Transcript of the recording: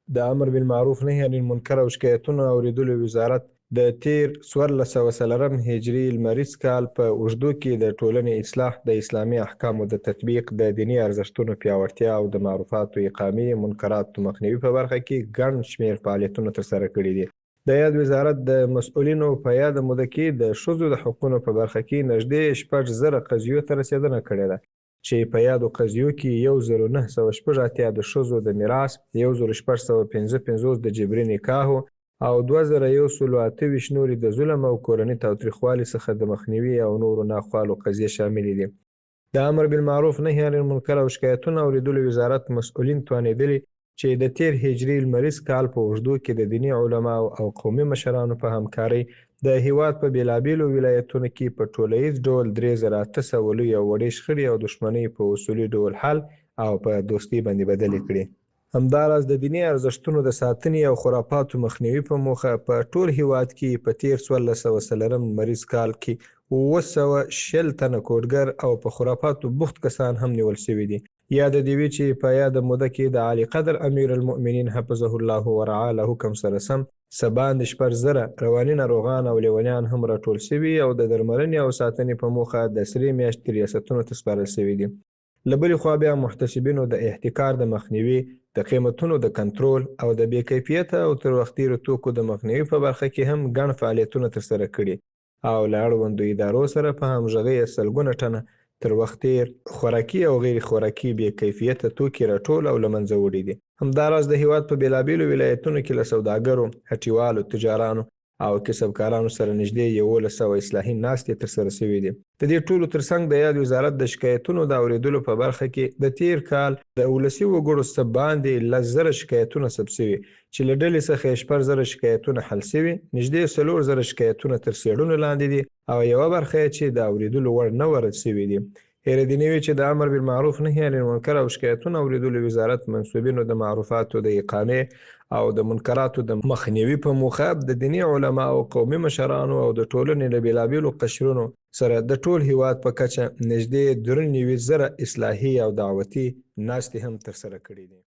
د امر بالمعروف نهي عن المنکر او شکایتونو اورېدلو وزارت د تیر 1400 هجري لمریز کال په اوږدو کې د ټولنې اصلاح، د اسلامي احکامو د تطبیق، د دیني ارزښتونو پیاوړتیا او د معروفاتو اقامې، منکراتو مخنیوي په برخه کې ګڼ شمېر فعالیتونه ترسره کړي دي. د یاد وزارت د مسؤلینو په یاده موده کې د ښځو د حقونو په برخه کې نږدې 6,000 قضیو ته رسېدنه کړې ده، چې په یادو قضیو کې 1986 د ښځو د میراث، 1655 د جبري نکاحو او 2128 نورې د ظلم او کورني تاوتریخوالي څخه د مخنیوي او نورو ناخوالو قضیې شاملې دي. د امر بالمعروف نهي عن المنکر او شکایتونو اورېدلو وزارت مسؤلین توانېدلي چې د تیر هجري لمریز کال په اوږدو کې د دیني علماو او قومي مشرانو په همکارۍ د هیواد په بېلابېلو ولایتونو کې په ټوله ییز ډول 3800 لویې او وړې شخړې او دښمنۍ په اصولي ډول حل او په دوستۍ باندې بدلې کړي. همداراز د دیني ارزښتونو د ساتنې او خرافاتو مخنیوي په موخه په ټول هیواد کې په تیر 1400 لمریز کال کې 760 تنه کوډګر او په خرافاتو بوخت کسان هم نیول شوي دي. یاد دې وي چې په یاده موده کې د عالی قدر امیر المؤمنین حفظه الله ورعاه له حکم سره سم سباند 6,000 رواني ناروغان او لیونیان هم راټول شوي او د درملنې او ساتنې په موخه د 3 میاشتې ریاستونو ته سپارل شوي دي. له بلې خوا بیا محتسبینو د احتکار د مخنیوي، د قیمتونو د کنټرول او د بې کیفیته او تر وخت تېرو توکو د مخنیوي په برخه کې هم ګڼ فعالیتونه ترسره کړي او له اړوندو ادارو سره په همغږۍ یې سلګونه ټنه تر وخت تېر خوراکي او غیر خوراکي بې کیفیته توکي راټول او له منځه وړي دي. همداراز د هیواد په بېلابېلو ولایتونو کې له سوداګرو، هټیوالو، تجارانو او کسبکارانو سره نږدې 1100 اصلاحي ناستې ترسره شوي دي. د دې ټولو ترڅنګ د یاد وزارت د شکایتونو د اورېدلو په برخه کې د تیر کال د ولسي وګړو څخه باندې 10,000 شکایتونه ثبت شوي، چې له ډلې څخه 6,000 شکایتونه حل شوي، نږدې 4,000 شکایتونه تر څېړنو لاندې دي او یوه برخه یې چې د اورېدلو وړ نه ورد شوي دي. هیره دې نه وي چې د امر بالمعروف نهي عن المنکر او شکایتونو اورېدلو وزارت منصوبینو د معروفاتو د اقامې او د منکراتو د مخنیوي په موخه د دیني علماو او قومي مشرانو او د ټولنې له بېلابېلو قشرونو سره د ټول هیواد په کچه نږدې 93,000 اصلاحي او دعوتي ناستې هم ترسره کړي دي.